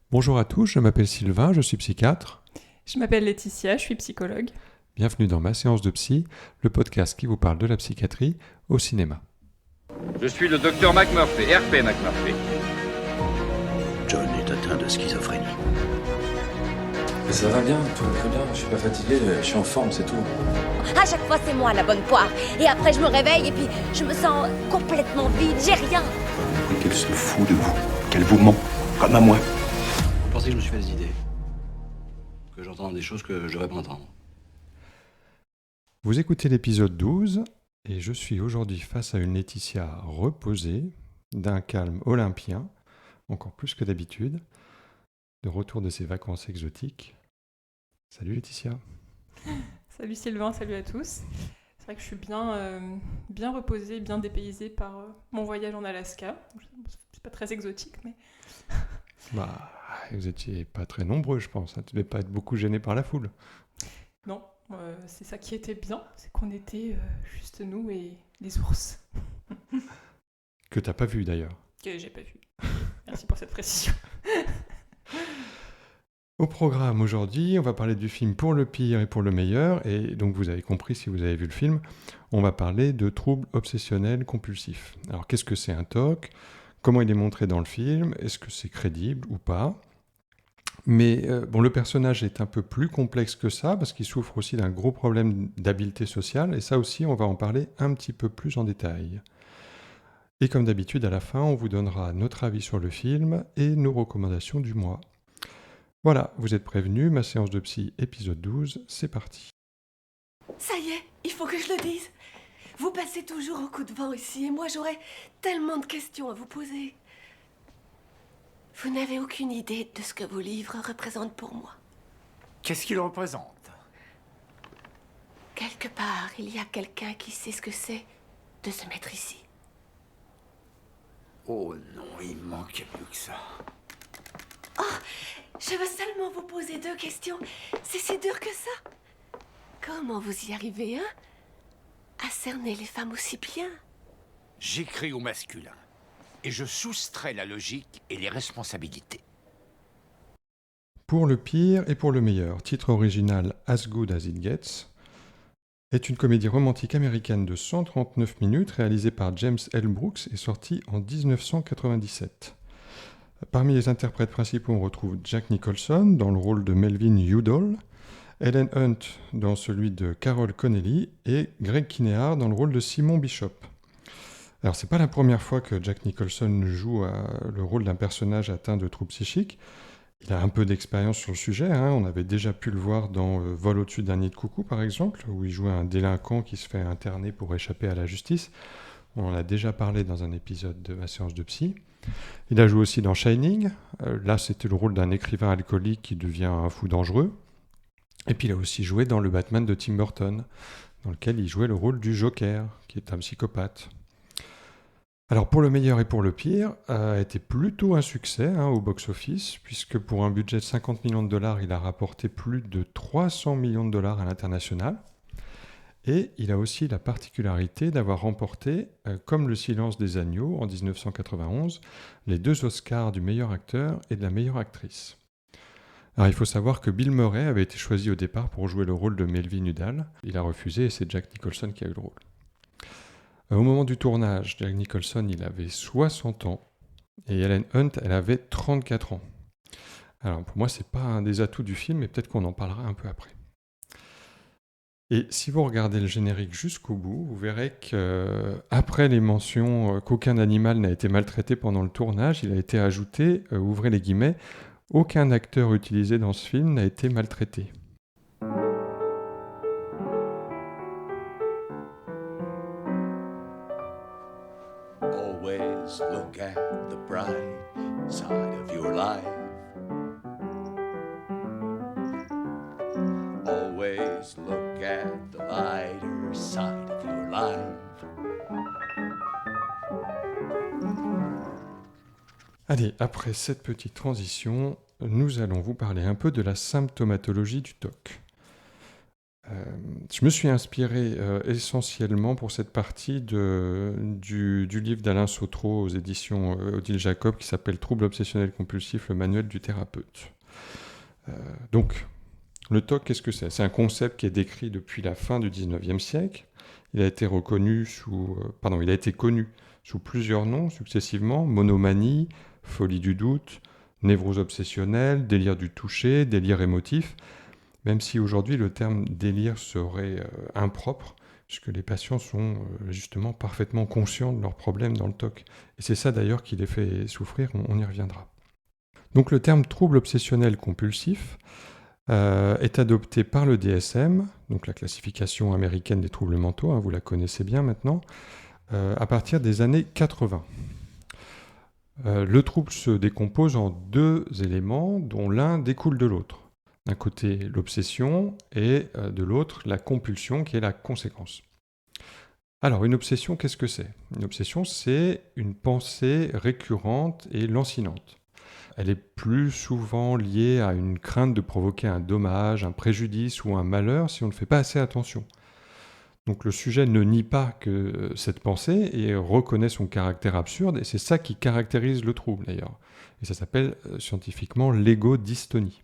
Bonjour à tous, je m'appelle Sylvain, je suis psychiatre. Je m'appelle Laetitia, je suis psychologue. Bienvenue dans Ma séance de psy, le podcast qui vous parle de la psychiatrie au cinéma. Je suis le docteur McMurphy, RP McMurphy. John est atteint de schizophrénie. Mais ça va bien, tout va très bien, je suis pas fatigué, je suis en forme, c'est tout. À chaque fois, c'est moi la bonne poire. Et après, je me réveille et puis je me sens complètement vide, j'ai rien. Et qu'elle se fout de vous, qu'elle vous ment, comme à moi. Vous pensez que je me suis fait des idées? Que j'entends des choses que je devrais pas entendre? Vous écoutez l'épisode 12 et je suis aujourd'hui face à une Laetitia reposée, d'un calme olympien, encore plus que d'habitude, de retour de ses vacances exotiques. Salut Laetitia. Salut Sylvain, salut à tous. C'est vrai que je suis bien reposée, bien dépaysée par mon voyage en Alaska. C'est pas très exotique, mais... Bah, vous étiez pas très nombreux, je pense. Tu devais pas être beaucoup gêné par la foule. Non, c'est ça qui était bien, c'est qu'on était juste nous et les ours. Que t'as pas vu d'ailleurs. Que j'ai pas vu. Merci pour cette précision. Au programme aujourd'hui, on va parler du film Pour le pire et pour le meilleur, et donc vous avez compris si vous avez vu le film, on va parler de troubles obsessionnels compulsifs. Alors qu'est-ce que c'est un TOC ? Comment il est montré dans le film ? Est-ce que c'est crédible ou pas ? Mais le personnage est un peu plus complexe que ça, parce qu'il souffre aussi d'un gros problème d'habileté sociale, et ça aussi on va en parler un petit peu plus en détail. Et comme d'habitude, à la fin, on vous donnera notre avis sur le film et nos recommandations du mois. Voilà, vous êtes prévenus, ma séance de psy, épisode 12, c'est parti. Ça y est, il faut que je le dise. Vous passez toujours au coup de vent ici et moi j'aurais tellement de questions à vous poser. Vous n'avez aucune idée de ce que vos livres représentent pour moi. Qu'est-ce qu'il représente? Quelque part, il y a quelqu'un qui sait ce que c'est de se mettre ici. Oh non, il manquait plus que ça. Je veux seulement vous poser 2 questions. C'est si dur que ça. Comment vous y arrivez, hein? À cerner les femmes aussi bien. J'écris au masculin. Et je soustrais la logique et les responsabilités. Pour le pire et pour le meilleur, titre original As Good As It Gets, est une comédie romantique américaine de 139 minutes réalisée par James L. Brooks et sortie en 1997. Parmi les interprètes principaux, on retrouve Jack Nicholson dans le rôle de Melvin Udall, Helen Hunt dans celui de Carol Connelly et Greg Kinnear dans le rôle de Simon Bishop. Alors, c'est pas la première fois que Jack Nicholson joue le rôle d'un personnage atteint de troubles psychiques. Il a un peu d'expérience sur le sujet, on avait déjà pu le voir dans Vol au-dessus d'un nid de coucou, par exemple, où il joue un délinquant qui se fait interner pour échapper à la justice. On en a déjà parlé dans un épisode de ma séance de psy. Il a joué aussi dans Shining. Là, c'était le rôle d'un écrivain alcoolique qui devient un fou dangereux. Et puis, il a aussi joué dans le Batman de Tim Burton, dans lequel il jouait le rôle du Joker, qui est un psychopathe. Alors, pour le meilleur et pour le pire, a été plutôt un succès au box-office, puisque pour un budget de 50 millions de dollars, il a rapporté plus de 300 millions de dollars à l'international. Et il a aussi la particularité d'avoir remporté, comme Le Silence des agneaux en 1991, les 2 Oscars du meilleur acteur et de la meilleure actrice. Alors il faut savoir que Bill Murray avait été choisi au départ pour jouer le rôle de Melvin Udall. Il a refusé et c'est Jack Nicholson qui a eu le rôle. Au moment du tournage, Jack Nicholson il avait 60 ans et Helen Hunt elle avait 34 ans. Alors pour moi c'est pas un des atouts du film mais peut-être qu'on en parlera un peu après. Et si vous regardez le générique jusqu'au bout, vous verrez qu'après les mentions qu'aucun animal n'a été maltraité pendant le tournage, il a été ajouté, ouvrez les guillemets, aucun acteur utilisé dans ce film n'a été maltraité. Always look at the bright side of your life. Always look at the lighter side of your life. Allez, après cette petite transition, nous allons vous parler un peu de la symptomatologie du TOC. Je me suis inspiré essentiellement pour cette partie du livre d'Alain Sautreau aux éditions Odile Jacob qui s'appelle « Troubles obsessionnels compulsifs, le manuel du thérapeute ». Donc, le TOC, qu'est-ce que c'est ? C'est un concept qui est décrit depuis la fin du XIXe siècle. Il a été connu sous plusieurs noms successivement, monomanie, folie du doute, névrose obsessionnelle, délire du toucher, délire émotif, même si aujourd'hui le terme délire serait impropre, puisque les patients sont justement parfaitement conscients de leurs problèmes dans le TOC. Et c'est ça d'ailleurs qui les fait souffrir, on y reviendra. Donc le terme trouble obsessionnel compulsif est adopté par le DSM, donc la classification américaine des troubles mentaux, vous la connaissez bien maintenant, à partir des années 80. Le trouble se décompose en deux éléments dont l'un découle de l'autre. D'un côté, l'obsession et de l'autre, la compulsion qui est la conséquence. Alors, une obsession, qu'est-ce que c'est ? Une obsession, c'est une pensée récurrente et lancinante. Elle est plus souvent liée à une crainte de provoquer un dommage, un préjudice ou un malheur si on ne fait pas assez attention. Donc le sujet ne nie pas que cette pensée et reconnaît son caractère absurde, et c'est ça qui caractérise le trouble d'ailleurs. Et ça s'appelle scientifiquement l'égodystonie.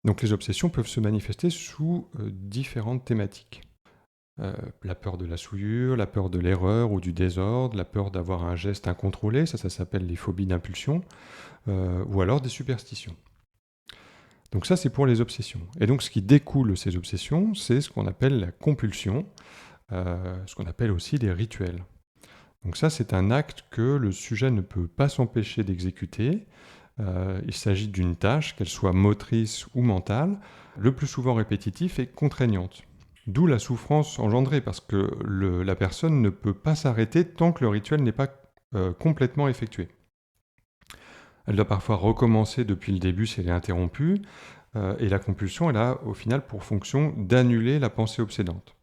Donc les obsessions peuvent se manifester sous différentes thématiques. La peur de la souillure, la peur de l'erreur ou du désordre, la peur d'avoir un geste incontrôlé, ça s'appelle les phobies d'impulsion, ou alors des superstitions. Donc ça c'est pour les obsessions. Et donc ce qui découle de ces obsessions, c'est ce qu'on appelle la compulsion, ce qu'on appelle aussi les rituels. Donc ça c'est un acte que le sujet ne peut pas s'empêcher d'exécuter. Il s'agit d'une tâche, qu'elle soit motrice ou mentale, le plus souvent répétitive et contraignante. D'où la souffrance engendrée, parce que la personne ne peut pas s'arrêter tant que le rituel n'est pas complètement effectué. Elle doit parfois recommencer depuis le début si elle est interrompue, et la compulsion, elle a au final pour fonction d'annuler la pensée obsédante.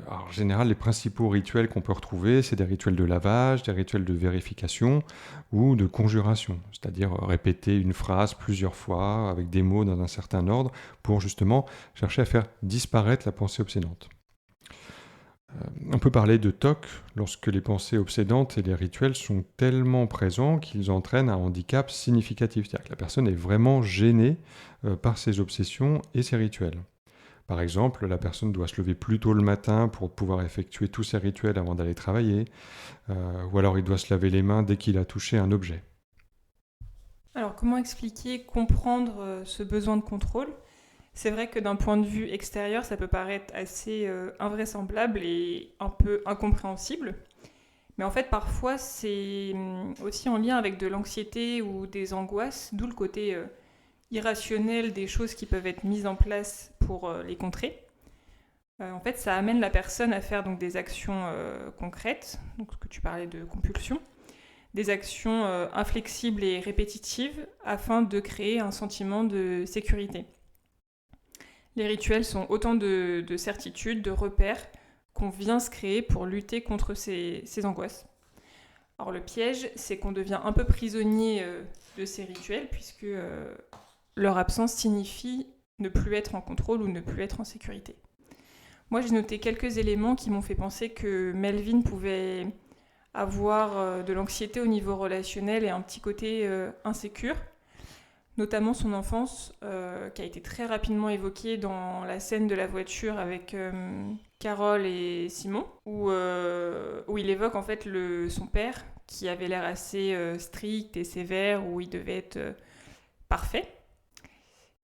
Alors, en général, les principaux rituels qu'on peut retrouver, c'est des rituels de lavage, des rituels de vérification ou de conjuration, c'est-à-dire répéter une phrase plusieurs fois avec des mots dans un certain ordre pour justement chercher à faire disparaître la pensée obsédante. On peut parler de TOC lorsque les pensées obsédantes et les rituels sont tellement présents qu'ils entraînent un handicap significatif, c'est-à-dire que la personne est vraiment gênée par ses obsessions et ses rituels. Par exemple, la personne doit se lever plus tôt le matin pour pouvoir effectuer tous ses rituels avant d'aller travailler, ou alors il doit se laver les mains dès qu'il a touché un objet. Alors comment expliquer, comprendre ce besoin de contrôle ? C'est vrai que d'un point de vue extérieur, ça peut paraître assez invraisemblable et un peu incompréhensible. Mais en fait, parfois, c'est aussi en lien avec de l'anxiété ou des angoisses, d'où le côté irrationnel des choses qui peuvent être mises en place pour les contrer. En fait, ça amène la personne à faire donc, des actions concrètes, donc ce que tu parlais de compulsion, des actions inflexibles et répétitives afin de créer un sentiment de sécurité. Les rituels sont autant de certitudes, de repères qu'on vient se créer pour lutter contre ces angoisses. Alors le piège, c'est qu'on devient un peu prisonnier de ces rituels puisque leur absence signifie ne plus être en contrôle ou ne plus être en sécurité. Moi, j'ai noté quelques éléments qui m'ont fait penser que Melvin pouvait avoir de l'anxiété au niveau relationnel et un petit côté insécure, notamment son enfance, qui a été très rapidement évoquée dans la scène de la voiture avec Carole et Simon, où il évoque en fait son père, qui avait l'air assez strict et sévère, où il devait être parfait.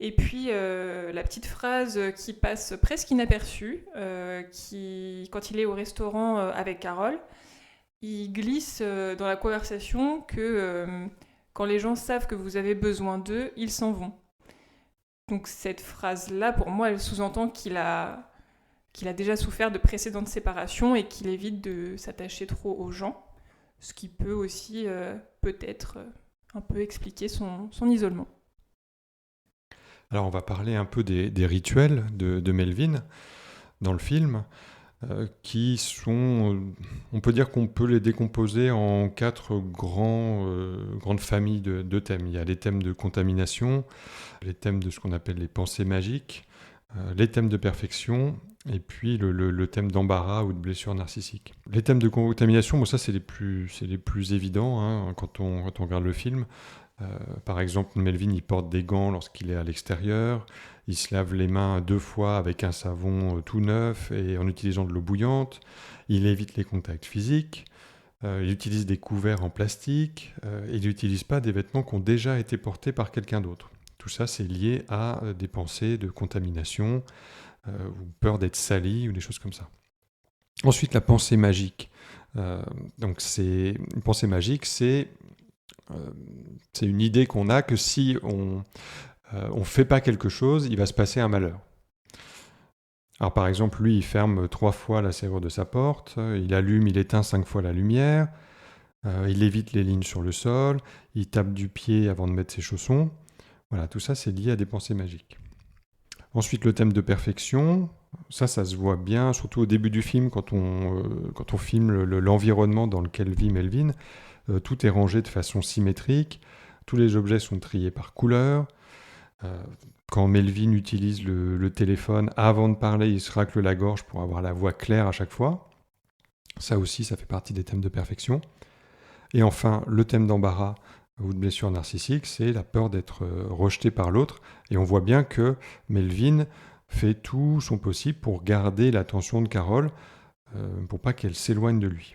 Et puis, la petite phrase qui passe presque inaperçue, quand il est au restaurant avec Carole, il glisse dans la conversation que quand les gens savent que vous avez besoin d'eux, ils s'en vont. Donc cette phrase-là, pour moi, elle sous-entend qu'il a déjà souffert de précédentes séparations et qu'il évite de s'attacher trop aux gens, ce qui peut aussi peut-être un peu expliquer son isolement. Alors on va parler un peu des rituels de Melvin dans le film, qui sont, on peut dire qu'on peut les décomposer en 4 grandes familles de thèmes. Il y a les thèmes de contamination, les thèmes de ce qu'on appelle les pensées magiques, les thèmes de perfection et puis le thème d'embarras ou de blessure narcissique. Les thèmes de contamination, bon, ça c'est les plus évidents hein, quand on regarde le film. Par exemple, Melvin il porte des gants lorsqu'il est à l'extérieur, il se lave les mains 2 fois avec un savon tout neuf et en utilisant de l'eau bouillante, il évite les contacts physiques, il utilise des couverts en plastique, il n'utilise pas des vêtements qui ont déjà été portés par quelqu'un d'autre. Tout ça c'est lié à des pensées de contamination, ou peur d'être sali ou des choses comme ça. Ensuite, la pensée magique. Donc une pensée magique, c'est une idée qu'on a que si on fait pas quelque chose, il va se passer un malheur. Alors par exemple, lui, il ferme 3 fois la serrure de sa porte, il allume, il éteint 5 fois la lumière, il évite les lignes sur le sol, il tape du pied avant de mettre ses chaussons. Voilà, tout ça, c'est lié à des pensées magiques. Ensuite, le thème de perfection, ça se voit bien, surtout au début du film, quand on filme l'environnement dans lequel vit Melvin. Tout est rangé de façon symétrique, tous les objets sont triés par couleur. Quand Melvin utilise le téléphone, avant de parler, il se racle la gorge pour avoir la voix claire à chaque fois. Ça aussi, ça fait partie des thèmes de perfection. Et enfin, le thème d'embarras ou de blessure narcissique, c'est la peur d'être rejeté par l'autre. Et on voit bien que Melvin fait tout son possible pour garder l'attention de Carol, pour pas qu'elle s'éloigne de lui.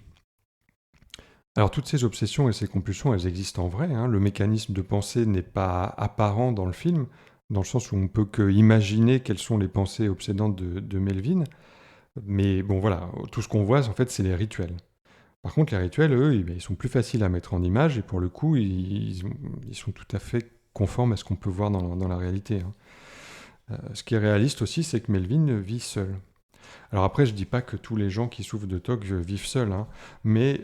Alors toutes ces obsessions et ces compulsions, elles existent en vrai. Hein. Le mécanisme de pensée n'est pas apparent dans le film, dans le sens où on ne peut que imaginer quelles sont les pensées obsédantes de Melvin. Mais bon voilà, tout ce qu'on voit, en fait, c'est les rituels. Par contre, les rituels, eux, ils sont plus faciles à mettre en image et pour le coup, ils sont tout à fait conformes à ce qu'on peut voir dans la réalité. Hein. Ce qui est réaliste aussi, c'est que Melvin vit seul. Alors après, je ne dis pas que tous les gens qui souffrent de TOC vivent seuls, hein, mais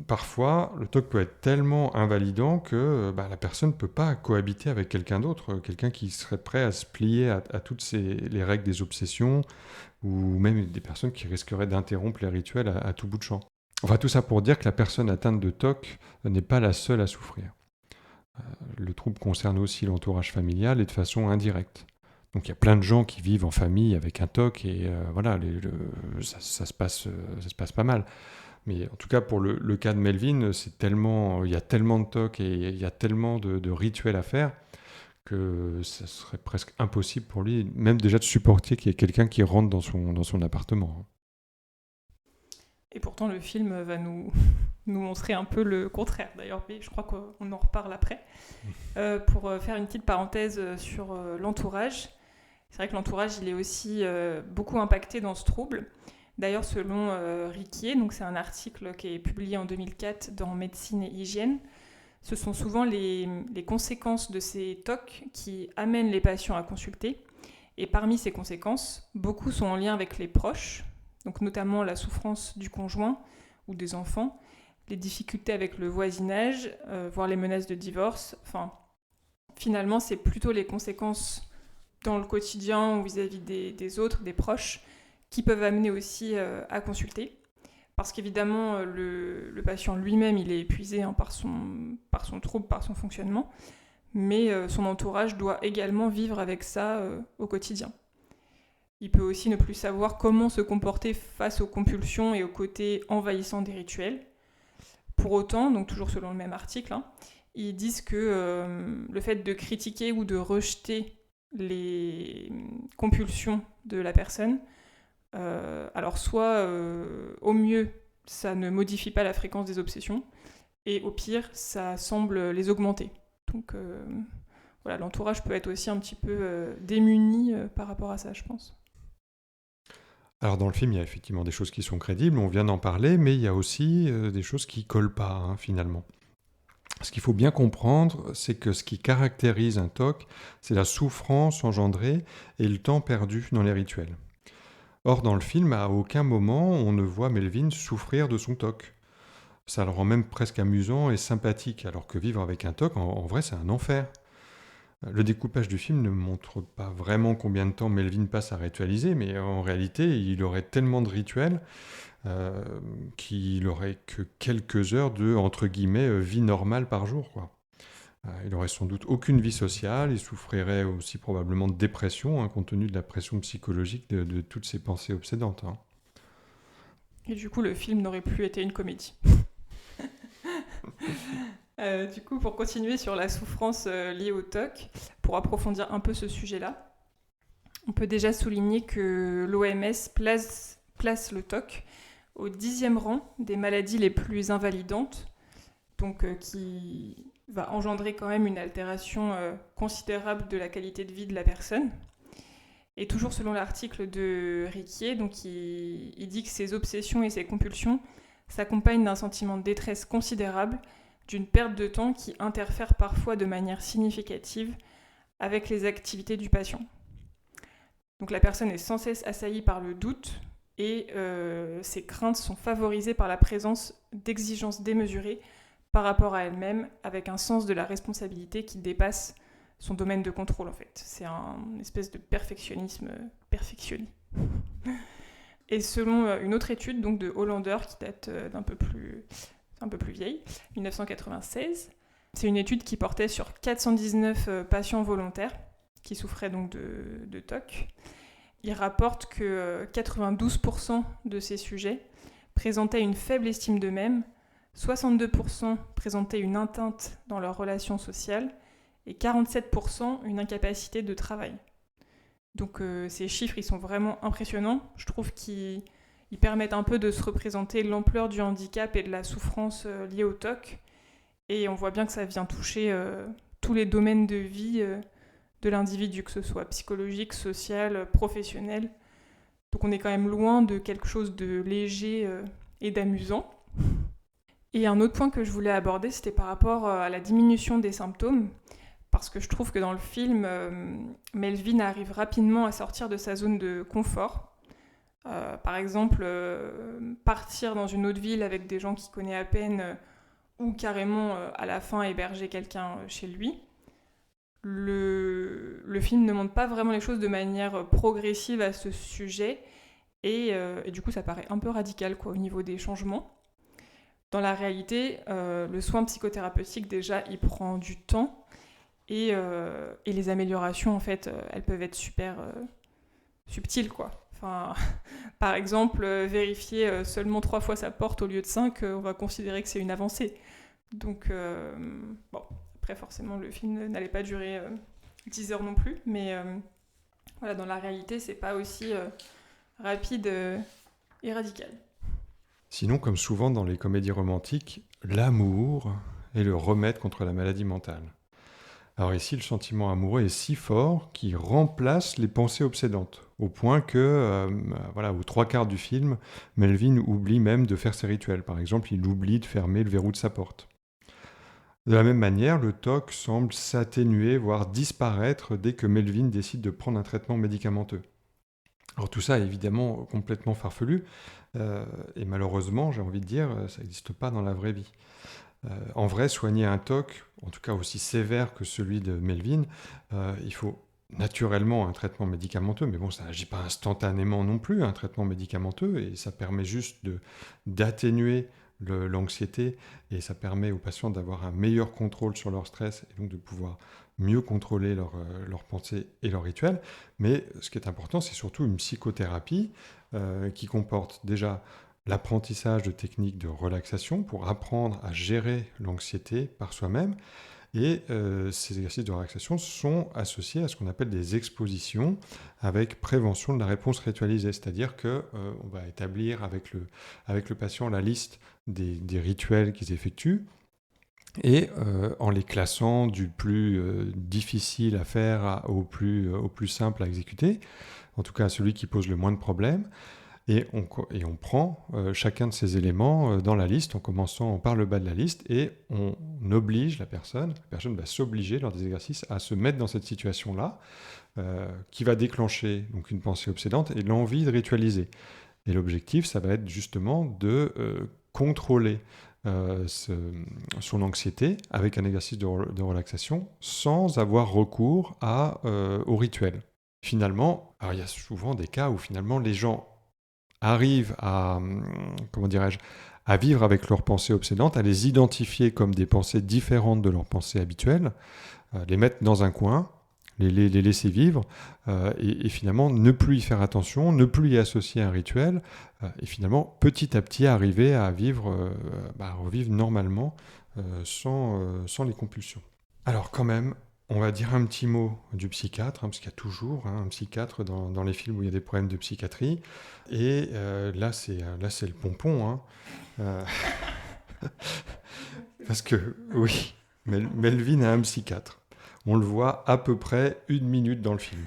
parfois, le TOC peut être tellement invalidant que la personne ne peut pas cohabiter avec quelqu'un d'autre, quelqu'un qui serait prêt à se plier à toutes les règles des obsessions, ou même des personnes qui risqueraient d'interrompre les rituels à tout bout de champ. Enfin, tout ça pour dire que la personne atteinte de TOC n'est pas la seule à souffrir. Le trouble concerne aussi l'entourage familial et de façon indirecte. Donc il y a plein de gens qui vivent en famille avec un TOC et voilà, ça se passe pas mal. Mais en tout cas, pour le cas de Melvin, il y a tellement de TOC et il y a tellement de rituels à faire que ça serait presque impossible pour lui, même déjà de supporter qu'il y ait quelqu'un qui rentre dans son appartement. Et pourtant, le film va nous montrer un peu le contraire, d'ailleurs, mais je crois qu'on en reparle après. Pour faire une petite parenthèse sur l'entourage, c'est vrai que l'entourage, il est aussi beaucoup impacté dans ce trouble. D'ailleurs, selon Riquier, donc c'est un article qui est publié en 2004 dans Médecine et Hygiène, ce sont souvent les conséquences de ces TOC qui amènent les patients à consulter. Et parmi ces conséquences, beaucoup sont en lien avec les proches, donc notamment la souffrance du conjoint ou des enfants, les difficultés avec le voisinage, voire les menaces de divorce. Enfin, finalement, c'est plutôt les conséquences dans le quotidien ou vis-à-vis des autres, des proches, qui peuvent amener aussi à consulter. Parce qu'évidemment, le patient lui-même, il est épuisé par son trouble, par son fonctionnement, mais son entourage doit également vivre avec ça au quotidien. Il peut aussi ne plus savoir comment se comporter face aux compulsions et aux côtés envahissants des rituels. Pour autant, donc toujours selon le même article, ils disent que le fait de critiquer ou de rejeter les compulsions de la personne, alors soit au mieux, ça ne modifie pas la fréquence des obsessions, et au pire, ça semble les augmenter. Donc voilà, l'entourage peut être aussi un petit peu démuni par rapport à ça, je pense. Alors dans le film, il y a effectivement des choses qui sont crédibles, on vient d'en parler, mais il y a aussi des choses qui ne collent pas, finalement. Ce qu'il faut bien comprendre, c'est que ce qui caractérise un TOC, c'est la souffrance engendrée et le temps perdu dans les rituels. Or, dans le film, à aucun moment, on ne voit Melvin souffrir de son TOC. Ça le rend même presque amusant et sympathique, alors que vivre avec un TOC, en vrai, c'est un enfer. Le découpage du film ne montre pas vraiment combien de temps Melvin passe à ritualiser, mais en réalité, il aurait tellement de rituels qu'il aurait que quelques heures de, entre guillemets, vie normale par jour, quoi. Il aurait sans doute aucune vie sociale, il souffrirait aussi probablement de dépression, compte tenu de la pression psychologique de toutes ces pensées obsédantes. Et du coup, le film n'aurait plus été une comédie. Du coup, pour continuer sur la souffrance liée au TOC, pour approfondir un peu ce sujet-là, on peut déjà souligner que l'OMS place le TOC au 10e rang des maladies les plus invalidantes, donc qui va engendrer quand même une altération considérable de la qualité de vie de la personne. Et toujours selon l'article de Riquier, donc il dit que ces obsessions et ces compulsions s'accompagnent d'un sentiment de détresse considérable, d'une perte de temps qui interfère parfois de manière significative avec les activités du patient. Donc la personne est sans cesse assaillie par le doute et ses craintes sont favorisées par la présence d'exigences démesurées par rapport à elle-même, avec un sens de la responsabilité qui dépasse son domaine de contrôle en fait. C'est une espèce de perfectionnisme perfectionné. Et selon une autre étude donc de Hollander qui date un peu plus vieille, 1996, c'est une étude qui portait sur 419 patients volontaires qui souffraient donc de TOC. Il rapporte que 92% de ces sujets présentaient une faible estime d'eux-mêmes, 62% présentaient une atteinte dans leurs relations sociales et 47% une incapacité de travail. Donc ces chiffres, ils sont vraiment impressionnants. Je trouve qu'ils permettent un peu de se représenter l'ampleur du handicap et de la souffrance liée au TOC. Et on voit bien que ça vient toucher tous les domaines de vie de l'individu, que ce soit psychologique, social, professionnel. Donc on est quand même loin de quelque chose de léger et d'amusant. Et un autre point que je voulais aborder, c'était par rapport à la diminution des symptômes, parce que je trouve que dans le film, Melvin arrive rapidement à sortir de sa zone de confort. Par exemple, partir dans une autre ville avec des gens qu'il connaît à peine, ou carrément à la fin héberger quelqu'un chez lui. Le film ne montre pas vraiment les choses de manière progressive à ce sujet, et du coup ça paraît un peu radical au niveau des changements. Dans la réalité, le soin psychothérapeutique, déjà, il prend du temps et les améliorations, en fait, elles peuvent être super subtiles, quoi. Enfin, par exemple, vérifier seulement 3 fois sa porte au lieu de 5, on va considérer que c'est une avancée. Donc, bon, après, forcément, le film n'allait pas durer 10 heures non plus, mais voilà, dans la réalité, c'est pas aussi rapide et radical. Sinon, comme souvent dans les comédies romantiques, l'amour est le remède contre la maladie mentale. Alors ici, le sentiment amoureux est si fort qu'il remplace les pensées obsédantes, au point que, aux 3/4 du film, Melvin oublie même de faire ses rituels. Par exemple, il oublie de fermer le verrou de sa porte. De la même manière, le TOC semble s'atténuer, voire disparaître dès que Melvin décide de prendre un traitement médicamenteux. Alors tout ça est évidemment complètement farfelu, et malheureusement, j'ai envie de dire, ça n'existe pas dans la vraie vie. En vrai, soigner un TOC, en tout cas aussi sévère que celui de Melvin, il faut naturellement un traitement médicamenteux, mais bon, ça n'agit pas instantanément non plus, un traitement médicamenteux, et ça permet juste d'atténuer l'anxiété, et ça permet aux patients d'avoir un meilleur contrôle sur leur stress, et donc de pouvoir mieux contrôler leurs pensées et leurs rituels. Mais ce qui est important, c'est surtout une psychothérapie qui comporte déjà l'apprentissage de techniques de relaxation pour apprendre à gérer l'anxiété par soi-même. Et ces exercices de relaxation sont associés à ce qu'on appelle des expositions avec prévention de la réponse ritualisée. C'est-à-dire qu'on va établir avec le patient la liste des rituels qu'ils effectuent, et en les classant du plus difficile à faire au plus simple à exécuter, en tout cas à celui qui pose le moins de problèmes. Et on prend chacun de ces éléments dans la liste, en commençant par le bas de la liste, et on oblige la personne va s'obliger lors des exercices à se mettre dans cette situation-là, qui va déclencher donc une pensée obsédante et l'envie de ritualiser. Et l'objectif, ça va être justement de contrôler son anxiété avec un exercice de relaxation sans avoir recours au rituel. Finalement, alors il y a souvent des cas où finalement les gens arrivent à à vivre avec leurs pensées obsédantes, à les identifier comme des pensées différentes de leurs pensées habituelles, les mettre dans un coin, les laisser vivre, et finalement ne plus y faire attention, ne plus y associer un rituel, et finalement petit à petit arriver à revivre normalement sans les compulsions. Alors quand même, on va dire un petit mot du psychiatre, parce qu'il y a toujours un psychiatre dans les films où il y a des problèmes de psychiatrie. Et là, c'est le pompon. Parce que, oui, Melvin a un psychiatre. On le voit à peu près 1 minute dans le film.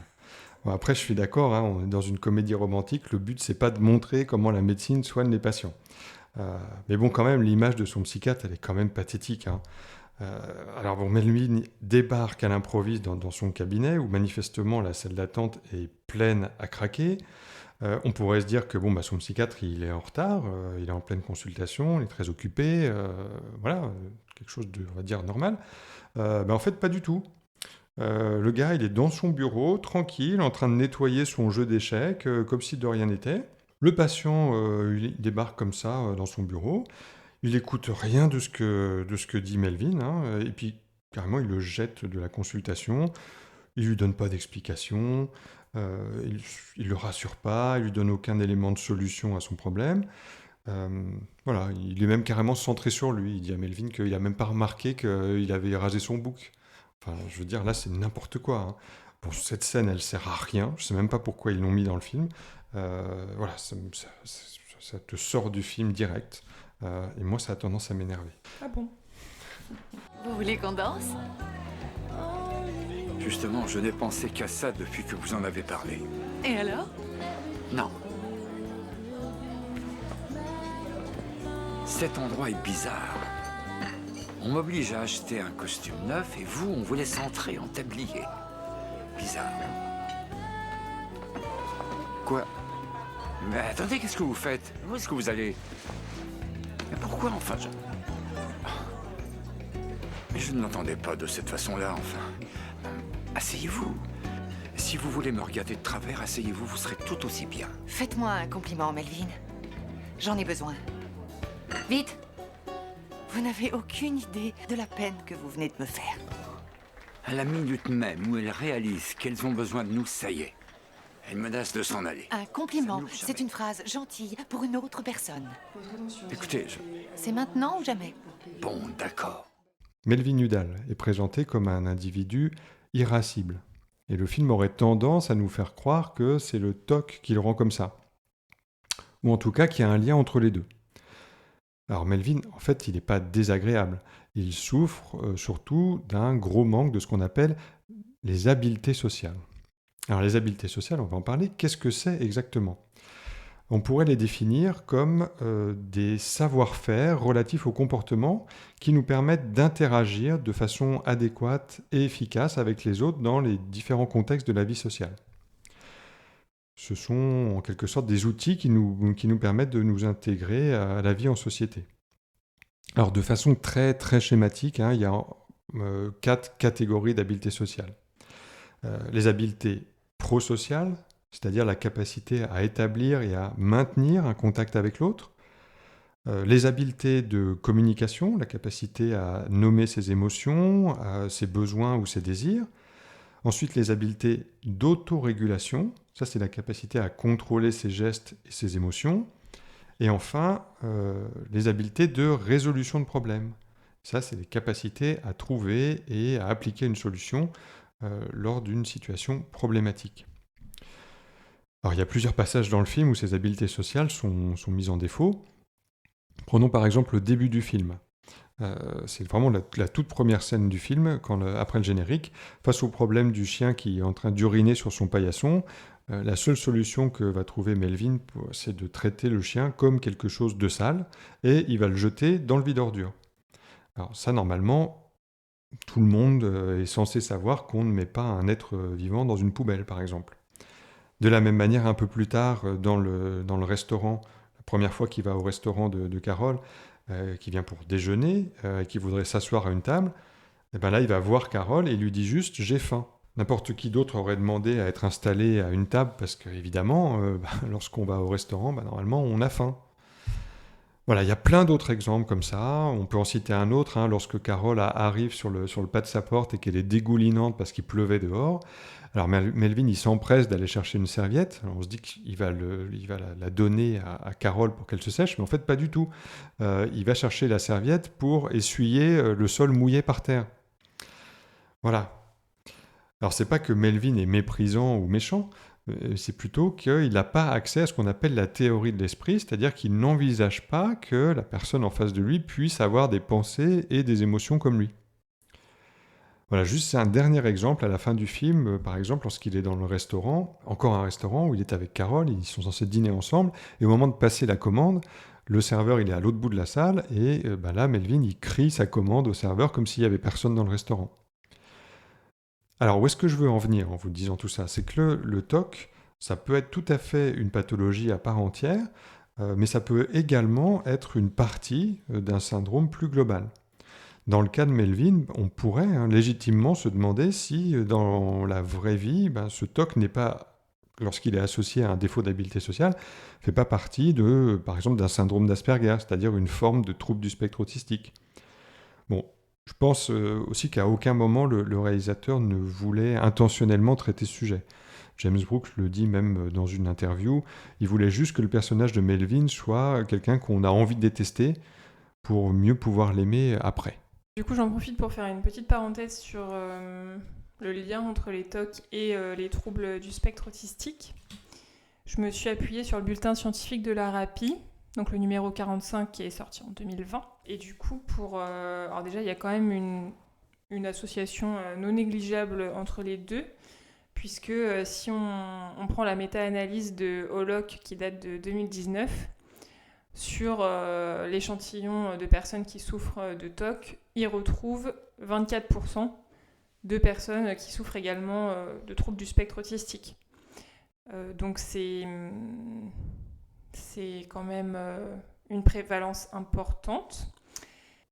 Bon, après, je suis d'accord, on est dans une comédie romantique. Le but, c'est pas de montrer comment la médecine soigne les patients. Mais bon, quand même, l'image de son psychiatre, elle est quand même pathétique. Alors bon, Melvin débarque à l'improviste dans son cabinet où manifestement la salle d'attente est pleine à craquer. On pourrait se dire que son psychiatre il est en retard, il est en pleine consultation, il est très occupé, quelque chose de, on va dire, normal. En fait, pas du tout. Le gars, il est dans son bureau, tranquille, en train de nettoyer son jeu d'échecs, comme si de rien n'était. Le patient, il débarque comme ça dans son bureau. Il écoute rien de ce que dit Melvin, et puis carrément il le jette de la consultation, il lui donne pas d'explication, il le rassure pas, il lui donne aucun élément de solution à son problème. Il est même carrément centré sur lui. Il dit à Melvin qu'il a même pas remarqué qu'il avait rasé son bouc. Enfin, je veux dire, là c'est n'importe quoi. Bon, cette scène elle sert à rien, je sais même pas pourquoi ils l'ont mis dans le film. Ça te sort du film direct. Et moi, ça a tendance à m'énerver. Ah bon? Vous voulez qu'on danse? Justement, je n'ai pensé qu'à ça depuis que vous en avez parlé. Et alors? Non. Cet endroit est bizarre. On m'oblige à acheter un costume neuf et vous, on vous laisse entrer en tablier. Bizarre. Quoi? Mais attendez, qu'est-ce que vous faites? Où est-ce que vous allez? Mais pourquoi enfin Mais je ne l'entendais pas de cette façon-là, enfin. Asseyez-vous. Si vous voulez me regarder de travers, asseyez-vous, vous serez tout aussi bien. Faites-moi un compliment, Melvin. J'en ai besoin. Vite! Vous n'avez aucune idée de la peine que vous venez de me faire. À la minute même où elles réalisent qu'elles ont besoin de nous, ça y est. Elles menacent de s'en aller. Un compliment, c'est une phrase gentille pour une autre personne. Écoutez, C'est maintenant ou jamais? Bon, d'accord. Melvin Udall est présenté comme un individu irascible. Et le film aurait tendance à nous faire croire que c'est le TOC qui le rend comme ça. Ou en tout cas qu'il y a un lien entre les deux. Alors Melvin, en fait, il n'est pas désagréable. Il souffre surtout d'un gros manque de ce qu'on appelle les habiletés sociales. Alors les habiletés sociales, on va en parler. Qu'est-ce que c'est exactement? On pourrait les définir comme des savoir-faire relatifs au comportement qui nous permettent d'interagir de façon adéquate et efficace avec les autres dans les différents contextes de la vie sociale. Ce sont en quelque sorte des outils qui nous permettent de nous intégrer à la vie en société. Alors de façon très très schématique, il y a 4 catégories d'habiletés sociales. Les habiletés prosociales, c'est-à-dire la capacité à établir et à maintenir un contact avec l'autre. Les habiletés de communication, la capacité à nommer ses émotions, ses besoins ou ses désirs. Ensuite, les habiletés d'autorégulation, ça c'est la capacité à contrôler ses gestes et ses émotions. Et enfin, les habiletés de résolution de problèmes. Ça, c'est les capacités à trouver et à appliquer une solution lors d'une situation problématique. Alors, il y a plusieurs passages dans le film où ces habiletés sociales sont mises en défaut. Prenons par exemple le début du film. C'est vraiment la toute première scène du film, après le générique. Face au problème du chien qui est en train d'uriner sur son paillasson, la seule solution que va trouver Melvin, c'est de traiter le chien comme quelque chose de sale, et il va le jeter dans le vide-ordures. Alors ça, normalement, tout le monde est censé savoir qu'on ne met pas un être vivant dans une poubelle, par exemple. De la même manière, un peu plus tard, dans le restaurant, la première fois qu'il va au restaurant de Carole, qui vient pour déjeuner, qui voudrait s'asseoir à une table, et ben là, il va voir Carole et il lui dit juste « j'ai faim ». N'importe qui d'autre aurait demandé à être installé à une table parce qu'évidemment, lorsqu'on va au restaurant, normalement, on a faim. Voilà, il y a plein d'autres exemples comme ça. On peut en citer un autre, hein, lorsque Carole arrive sur le pas de sa porte et qu'elle est dégoulinante parce qu'il pleuvait dehors. Alors Melvin, il s'empresse d'aller chercher une serviette. Alors, on se dit qu'il va, la donner à Carole pour qu'elle se sèche, mais en fait pas du tout. Il va chercher la serviette pour essuyer le sol mouillé par terre. Voilà. Alors c'est pas que Melvin est méprisant ou méchant, c'est plutôt qu'il n'a pas accès à ce qu'on appelle la théorie de l'esprit, c'est-à-dire qu'il n'envisage pas que la personne en face de lui puisse avoir des pensées et des émotions comme lui. Voilà, juste c'est un dernier exemple à la fin du film, par exemple lorsqu'il est dans le restaurant, encore un restaurant où il est avec Carole, ils sont censés dîner ensemble, et au moment de passer la commande, le serveur il est à l'autre bout de la salle, et là Melvin il crie sa commande au serveur comme s'il n'y avait personne dans le restaurant. Alors, où est-ce que je veux en venir en vous disant tout ça? C'est que le TOC, ça peut être tout à fait une pathologie à part entière, mais ça peut également être une partie d'un syndrome plus global. Dans le cas de Melvin, on pourrait légitimement se demander si, dans la vraie vie, ce TOC n'est pas, lorsqu'il est associé à un défaut d'habileté sociale, ne fait pas partie par exemple, d'un syndrome d'Asperger, c'est-à-dire une forme de trouble du spectre autistique. Bon. Je pense aussi qu'à aucun moment le réalisateur ne voulait intentionnellement traiter ce sujet. James Brooks le dit même dans une interview, il voulait juste que le personnage de Melvin soit quelqu'un qu'on a envie de détester pour mieux pouvoir l'aimer après. Du coup, j'en profite pour faire une petite parenthèse sur le lien entre les TOC et les troubles du spectre autistique. Je me suis appuyée sur le bulletin scientifique de l'ARAPI, donc le numéro 45 qui est sorti en 2020. Et du coup, alors déjà, il y a quand même une association non négligeable entre les deux, puisque si on prend la méta-analyse de Holoc qui date de 2019, sur l'échantillon de personnes qui souffrent de TOC, ils retrouvent 24% de personnes qui souffrent également de troubles du spectre autistique. Donc c'est quand même une prévalence importante.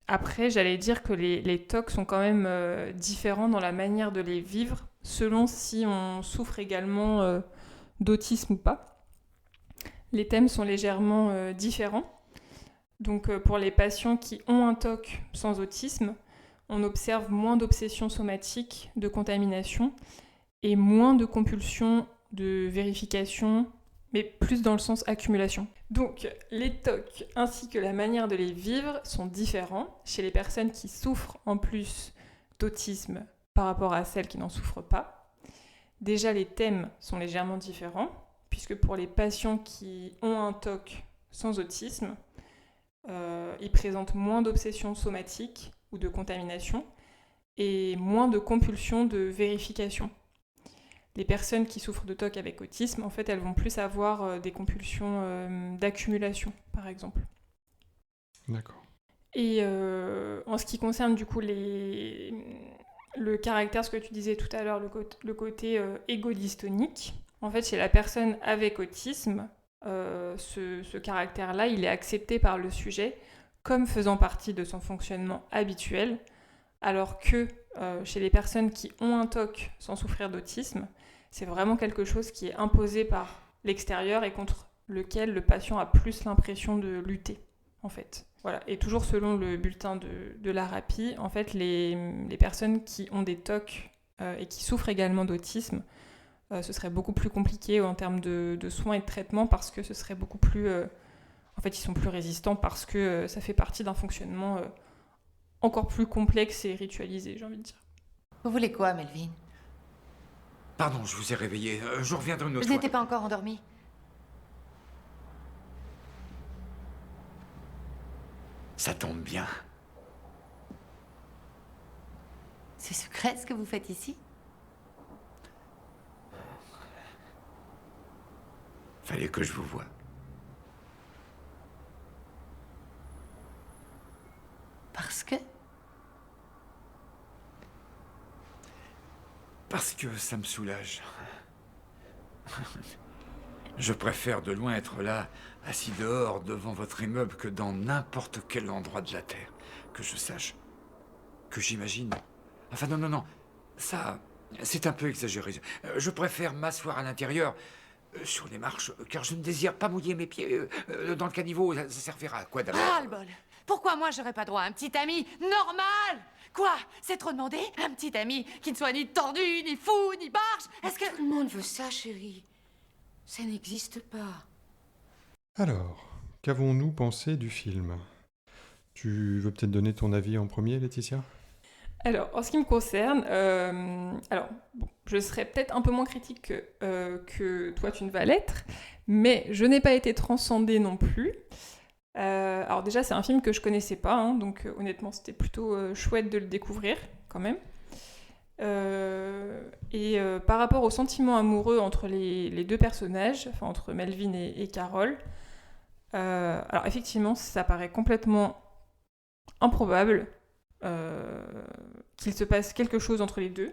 Après, j'allais dire que les TOC sont quand même différents dans la manière de les vivre, selon si on souffre également d'autisme ou pas. Les thèmes sont légèrement différents. Donc pour les patients qui ont un TOC sans autisme, on observe moins d'obsessions somatiques, de contamination, et moins de compulsions de vérification, mais plus dans le sens accumulation. Donc, les TOC ainsi que la manière de les vivre sont différents chez les personnes qui souffrent en plus d'autisme par rapport à celles qui n'en souffrent pas. Déjà, les thèmes sont légèrement différents, puisque pour les patients qui ont un TOC sans autisme, ils présentent moins d'obsessions somatiques ou de contamination et moins de compulsions de vérification. Les personnes qui souffrent de TOC avec autisme, en fait, elles vont plus avoir des compulsions d'accumulation, par exemple. D'accord. Et en ce qui concerne du coup le caractère, ce que tu disais tout à l'heure, le côté égodystonique, en fait, chez la personne avec autisme, ce caractère-là, il est accepté par le sujet comme faisant partie de son fonctionnement habituel, alors que chez les personnes qui ont un TOC sans souffrir d'autisme, c'est vraiment quelque chose qui est imposé par l'extérieur et contre lequel le patient a plus l'impression de lutter, en fait. Voilà. Et toujours selon le bulletin de l'ARAPI, en fait, les personnes qui ont des TOC et qui souffrent également d'autisme, ce serait beaucoup plus compliqué en termes de soins et de traitement parce que ce serait beaucoup plus... en fait, ils sont plus résistants parce que ça fait partie d'un fonctionnement encore plus complexe et ritualisé, j'ai envie de dire. Vous voulez quoi, Melvin? Pardon, je vous ai réveillé. Je reviendrai une autre Je fois. n'étais pas encore endormie. Ça tombe bien. C'est secret ce que vous faites ici? Fallait que je vous voie. Parce que? Parce que ça me soulage. Je préfère de loin être là, assis dehors, devant votre immeuble, que dans n'importe quel endroit de la Terre. Que je sache. Que j'imagine. Enfin, non. Ça, c'est un peu exagéré. Je préfère m'asseoir à l'intérieur, sur les marches, car je ne désire pas mouiller mes pieds dans le caniveau. Ça servira à quoi d'abord? Ah, le bol! Pourquoi moi j'aurais pas droit à un petit ami normal? Quoi? C'est trop demandé? Un petit ami qui ne soit ni tordu, ni fou, ni barge? Est-ce que... Tout le monde veut ça, chérie. Ça n'existe pas. Alors, qu'avons-nous pensé du film? Tu veux peut-être donner ton avis en premier, Laetitia? Alors, en ce qui me concerne, je serais peut-être un peu moins critique que toi, tu ne vas l'être, mais je n'ai pas été transcendée non plus. Alors déjà, c'est un film que je connaissais pas, hein, donc honnêtement, c'était plutôt chouette de le découvrir, quand même. Par rapport au sentiment amoureux entre les deux personnages, enfin entre Melvin et Carol, alors effectivement, ça paraît complètement improbable qu'il se passe quelque chose entre les deux.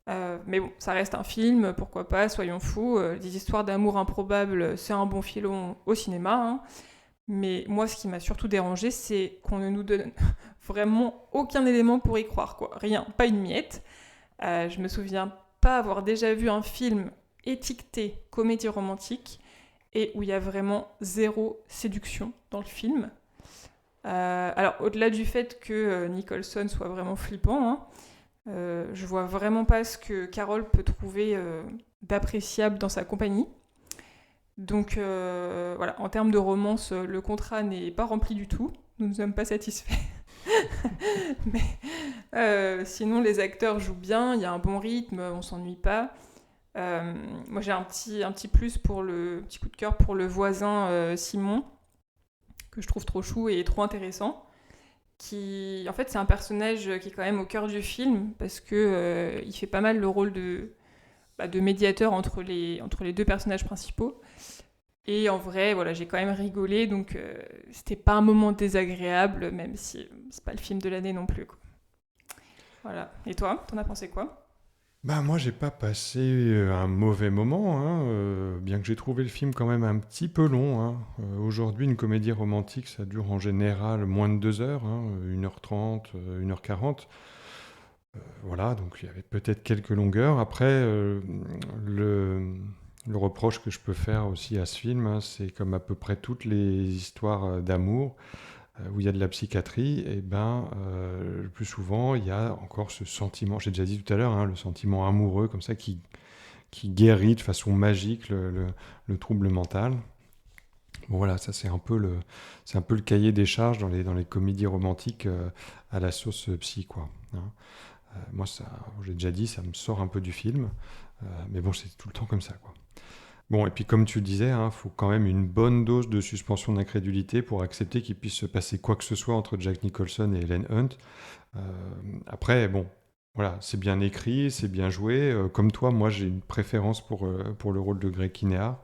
Mais bon, ça reste un film, pourquoi pas, soyons fous. Des histoires d'amour improbables, c'est un bon filon au cinéma. Hein. Mais moi, ce qui m'a surtout dérangé, c'est qu'on ne nous donne vraiment aucun élément pour y croire, quoi. Rien, pas une miette. Je me souviens pas avoir déjà vu un film étiqueté comédie romantique et où il y a vraiment zéro séduction dans le film. Alors, au-delà du fait que Nicholson soit vraiment flippant, hein, je vois vraiment pas ce que Carol peut trouver d'appréciable dans sa compagnie. Donc voilà, en termes de romance, le contrat n'est pas rempli du tout. Nous ne sommes pas satisfaits. Mais sinon, les acteurs jouent bien, il y a un bon rythme, on s'ennuie pas. Moi, j'ai un petit plus pour le petit coup de cœur pour le voisin Simon, que je trouve trop chou et trop intéressant. En fait, c'est un personnage qui est quand même au cœur du film parce que il fait pas mal le rôle de médiateur entre les deux personnages principaux. Et en vrai, voilà, j'ai quand même rigolé, donc c'était pas un moment désagréable, même si c'est pas le film de l'année non plus, quoi. Voilà. Et toi, t'en as pensé quoi? Moi, j'ai pas passé un mauvais moment, hein, bien que j'ai trouvé le film quand même un petit peu long. Hein. Aujourd'hui, une comédie romantique, ça dure en général moins de 2 heures, hein, 1h30, 1h40. Voilà, donc il y avait peut-être quelques longueurs. Après, le reproche que je peux faire aussi à ce film, hein, c'est comme à peu près toutes les histoires d'amour où il y a de la psychiatrie, et le plus souvent, il y a encore ce sentiment, j'ai déjà dit tout à l'heure, hein, le sentiment amoureux comme ça qui guérit de façon magique le trouble mental. Bon, voilà, ça c'est un peu le cahier des charges dans les comédies romantiques à la sauce psy, quoi. Hein. Moi, ça, j'ai déjà dit, ça me sort un peu du film, mais bon, c'est tout le temps comme ça, quoi. Bon, et puis comme tu le disais, hein, faut quand même une bonne dose de suspension d'incrédulité pour accepter qu'il puisse se passer quoi que ce soit entre Jack Nicholson et Helen Hunt. Après, bon, voilà, c'est bien écrit, c'est bien joué. Comme toi, moi, j'ai une préférence pour le rôle de Greg Kinnear.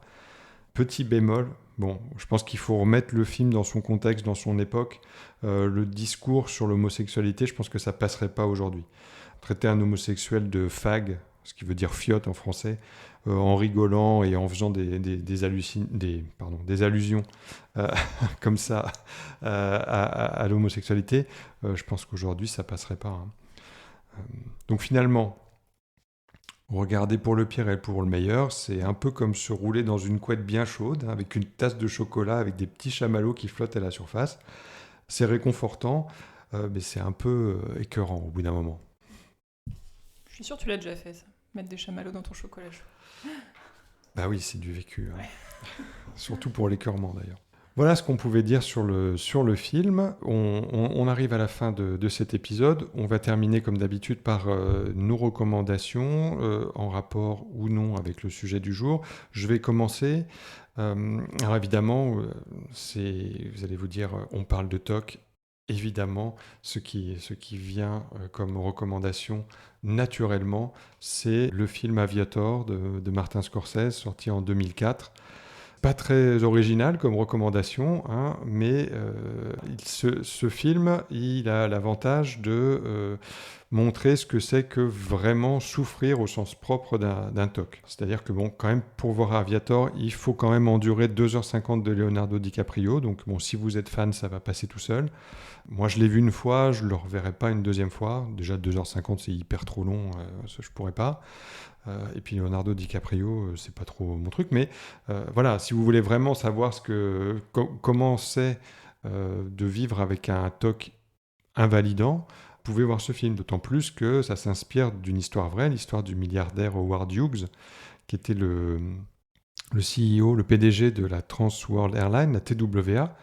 Petit bémol, bon, je pense qu'il faut remettre le film dans son contexte, dans son époque. Le discours sur l'homosexualité, je pense que ça passerait pas aujourd'hui. Traiter un homosexuel de fag, ce qui veut dire fiotte en français, en rigolant et en faisant des allusions comme ça à l'homosexualité, je pense qu'aujourd'hui ça passerait pas. Hein. Donc finalement, regarder pour le pire et pour le meilleur, c'est un peu comme se rouler dans une couette bien chaude, hein, avec une tasse de chocolat, avec des petits chamallows qui flottent à la surface. C'est réconfortant, mais c'est un peu écœurant au bout d'un moment. Je suis sûre que tu l'as déjà fait, ça. Mettre des chamallows dans ton chocolat chaud. Bah oui, c'est du vécu. Hein. Ouais. Surtout pour l'écœurement, d'ailleurs. Voilà ce qu'on pouvait dire sur le film. On arrive à la fin de cet épisode. On va terminer, comme d'habitude, par nos recommandations, en rapport ou non avec le sujet du jour. Je vais commencer. Alors évidemment, vous allez vous dire, on parle de TOC. Évidemment, ce qui vient comme recommandation naturellement, c'est le film Aviator de Martin Scorsese, sorti en 2004. Pas très original comme recommandation, hein, mais ce film, il a l'avantage de montrer ce que c'est que vraiment souffrir au sens propre d'un TOC. C'est-à-dire que bon, quand même, pour voir Aviator, il faut quand même endurer 2h50 de Leonardo DiCaprio. Donc bon, si vous êtes fan, ça va passer tout seul. Moi, je l'ai vu une fois, je ne le reverrai pas une deuxième fois. Déjà, 2h50, c'est hyper trop long, ça, je ne pourrais pas. Et puis Leonardo DiCaprio, c'est pas trop mon truc. Mais voilà, si vous voulez vraiment savoir comment c'est de vivre avec un TOC invalidant, vous pouvez voir ce film, d'autant plus que ça s'inspire d'une histoire vraie, l'histoire du milliardaire Howard Hughes, qui était le CEO, le PDG de la Trans World Airlines, la TWA.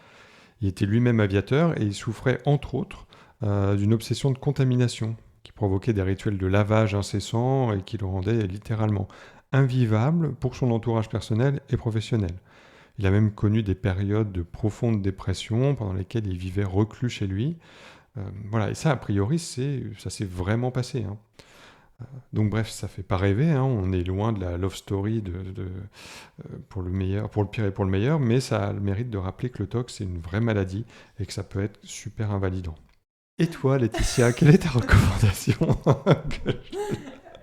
Il était lui-même aviateur et il souffrait entre autres d'une obsession de contamination qui provoquait des rituels de lavage incessants et qui le rendaient littéralement invivable pour son entourage personnel et professionnel. Il a même connu des périodes de profonde dépression pendant lesquelles il vivait reclus chez lui. Voilà, et ça, a priori, ça s'est vraiment passé. Hein. Donc bref, ça fait pas rêver, hein. On est loin de la love story pour le meilleur, pour le pire et pour le meilleur, mais ça a le mérite de rappeler que le TOC, c'est une vraie maladie et que ça peut être super invalidant. Et toi, Laetitia, quelle est ta recommandation?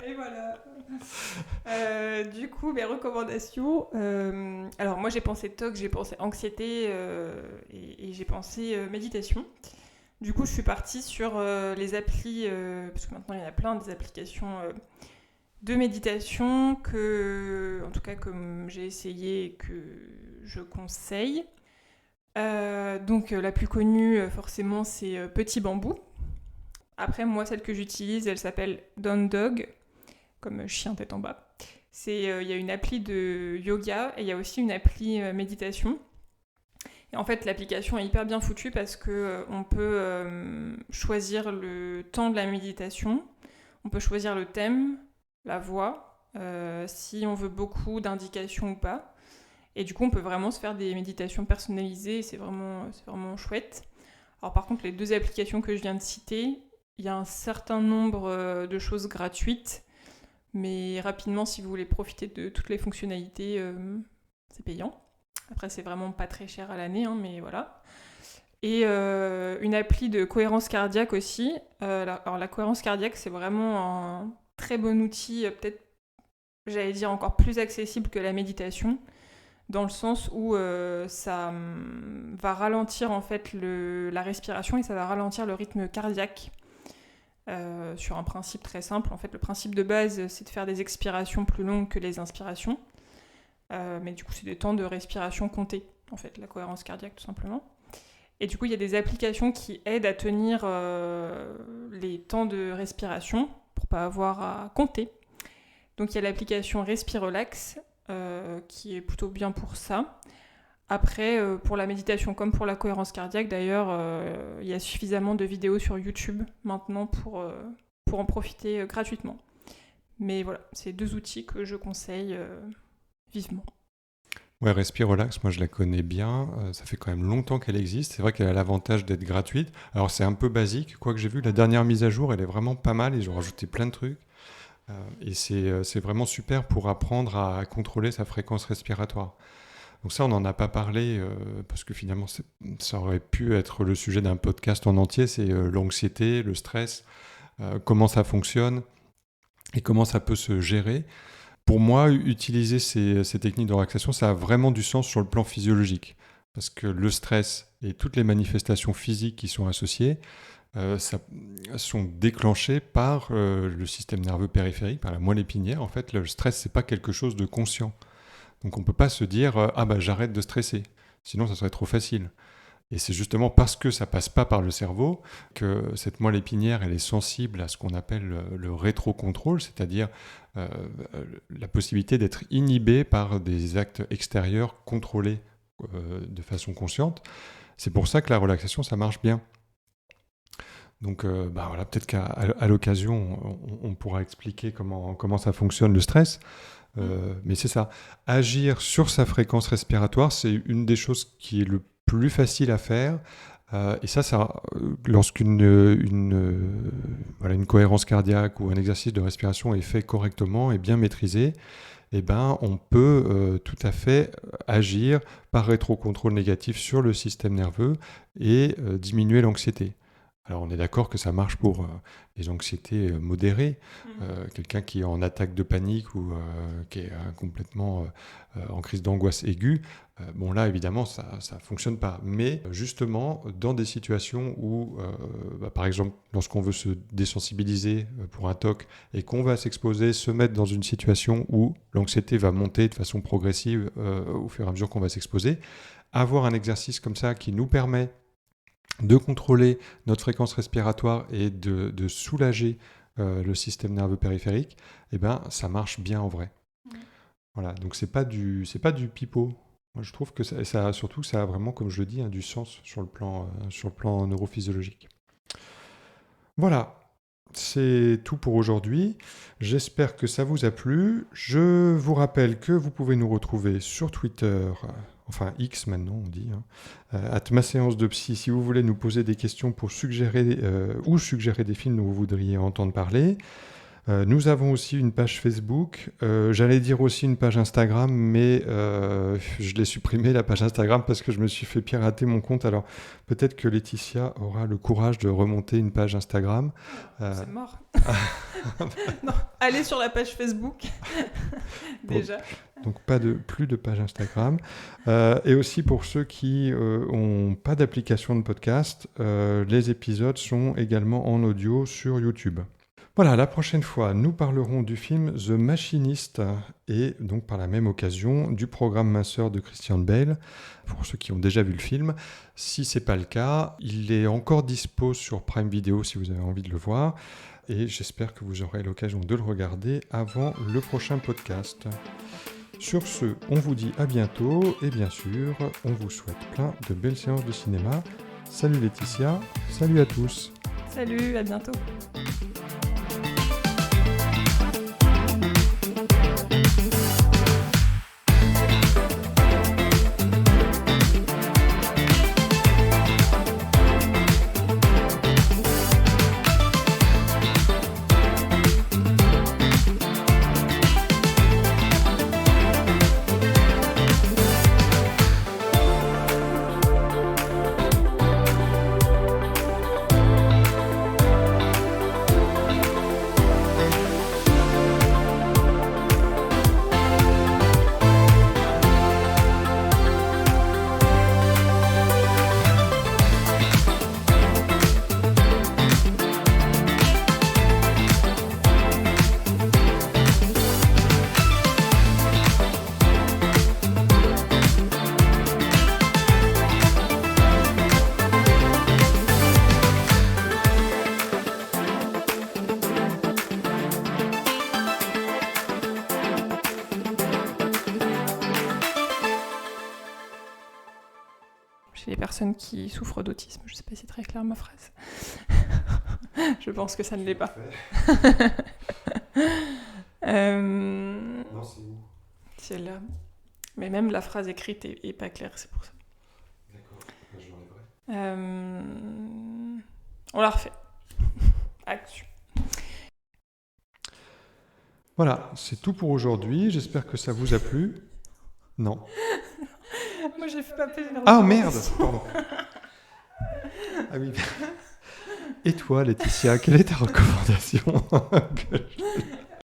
Et voilà. Du coup, mes recommandations. Alors, moi, j'ai pensé TOC, j'ai pensé anxiété et j'ai pensé méditation. Du coup, je suis partie sur les applis, parce que maintenant, il y en a plein, des applications de méditation en tout cas, comme j'ai essayé et que je conseille. Donc, la plus connue, forcément, c'est Petit Bambou. Après, moi, celle que j'utilise, elle s'appelle Down Dog, comme chien tête en bas. Il y a une appli de yoga et il y a aussi une appli méditation. Et en fait, l'application est hyper bien foutue parce qu'on peut choisir le temps de la méditation, on peut choisir le thème, la voix, si on veut beaucoup d'indications ou pas. Et du coup, on peut vraiment se faire des méditations personnalisées et c'est vraiment chouette. Alors par contre, les deux applications que je viens de citer, il y a un certain nombre de choses gratuites, mais rapidement, si vous voulez profiter de toutes les fonctionnalités, c'est payant. Après, c'est vraiment pas très cher à l'année, hein, mais voilà. Et une appli de cohérence cardiaque aussi. Alors la cohérence cardiaque, c'est vraiment un très bon outil, peut-être, j'allais dire, encore plus accessible que la méditation, dans le sens où ça va ralentir en fait la respiration et ça va ralentir le rythme cardiaque sur un principe très simple. En fait, le principe de base, c'est de faire des expirations plus longues que les inspirations. Mais du coup, c'est des temps de respiration comptés, en fait, la cohérence cardiaque, tout simplement. Et du coup, il y a des applications qui aident à tenir les temps de respiration pour pas avoir à compter. Donc, il y a l'application Respirelax, qui est plutôt bien pour ça. Après, pour la méditation comme pour la cohérence cardiaque, d'ailleurs, il y a suffisamment de vidéos sur YouTube maintenant pour en profiter gratuitement. Mais voilà, c'est deux outils que je conseille vivement. Ouais, Respirelax, moi je la connais bien, ça fait quand même longtemps qu'elle existe, c'est vrai qu'elle a l'avantage d'être gratuite, alors c'est un peu basique, quoique j'ai vu la dernière mise à jour, elle est vraiment pas mal, ils ont rajouté plein de trucs, et c'est vraiment super pour apprendre à contrôler sa fréquence respiratoire. Donc ça, on n'en a pas parlé, parce que finalement ça aurait pu être le sujet d'un podcast en entier, c'est l'anxiété, le stress, comment ça fonctionne, et comment ça peut se gérer. Pour moi, utiliser ces techniques de relaxation, ça a vraiment du sens sur le plan physiologique. Parce que le stress et toutes les manifestations physiques qui sont associées sont déclenchées par le système nerveux périphérique, par la moelle épinière. En fait, le stress, c'est pas quelque chose de conscient. Donc on ne peut pas se dire « Ah bah j'arrête de stresser », sinon ça serait trop facile. Et c'est justement parce que ça passe pas par le cerveau que cette moelle épinière, elle est sensible à ce qu'on appelle le rétrocontrôle, c'est-à-dire la possibilité d'être inhibé par des actes extérieurs contrôlés de façon consciente. C'est pour ça que la relaxation, ça marche bien. Donc voilà, peut-être qu'à l'occasion, on pourra expliquer comment ça fonctionne le stress. Mais c'est ça. Agir sur sa fréquence respiratoire, c'est une des choses qui est le plus facile à faire. Et ça lorsqu'une cohérence cardiaque ou un exercice de respiration est fait correctement et bien maîtrisé, eh ben, on peut tout à fait agir par rétrocontrôle négatif sur le système nerveux et diminuer l'anxiété. Alors on est d'accord que ça marche pour les anxiétés modérées, quelqu'un qui est en attaque de panique ou qui est complètement en crise d'angoisse aiguë. Bon là évidemment ça fonctionne pas, mais justement dans des situations où par exemple lorsqu'on veut se désensibiliser pour un TOC et qu'on va s'exposer, se mettre dans une situation où l'anxiété va monter de façon progressive au fur et à mesure qu'on va s'exposer, avoir un exercice comme ça qui nous permet de contrôler notre fréquence respiratoire et de soulager le système nerveux périphérique, eh ben, ça marche bien en vrai. Voilà, donc c'est pas du pipeau. Moi, je trouve que surtout, ça a vraiment, comme je le dis, du sens sur le plan neurophysiologique. Voilà, c'est tout pour aujourd'hui. J'espère que ça vous a plu. Je vous rappelle que vous pouvez nous retrouver sur Twitter, enfin X maintenant on dit, @maséancedepsy, si vous voulez nous poser des questions pour suggérer des films dont vous voudriez entendre parler. Nous avons aussi une page Facebook, j'allais dire aussi une page Instagram, mais je l'ai supprimée la page Instagram parce que je me suis fait pirater mon compte, alors peut-être que Laetitia aura le courage de remonter une page Instagram. C'est mort. Non, allez sur la page Facebook, déjà. Donc plus de page Instagram. Et aussi pour ceux qui n'ont pas d'application de podcast, les épisodes sont également en audio sur YouTube. Voilà, la prochaine fois, nous parlerons du film The Machinist et donc par la même occasion du programme Minceur de Christian Bale, pour ceux qui ont déjà vu le film. Si ce n'est pas le cas, il est encore dispo sur Prime Video si vous avez envie de le voir et j'espère que vous aurez l'occasion de le regarder avant le prochain podcast. Sur ce, on vous dit à bientôt et bien sûr, on vous souhaite plein de belles séances de cinéma. Salut Laetitia, salut à tous. Salut, à bientôt. Chez les personnes qui souffrent d'autisme. Je ne sais pas si c'est très clair ma phrase. Je pense que ça ne l'est pas. Non, c'est où ? C'est là. Mais même la phrase écrite est pas claire, c'est pour ça. D'accord, je l'enlèverai. On la refait. Action. Voilà, c'est tout pour aujourd'hui. J'espère que ça vous a plu. Non. Moi, j'ai fait papier. Ah merde, pardon. Ah oui. Et toi, Laetitia, quelle est ta recommandation ?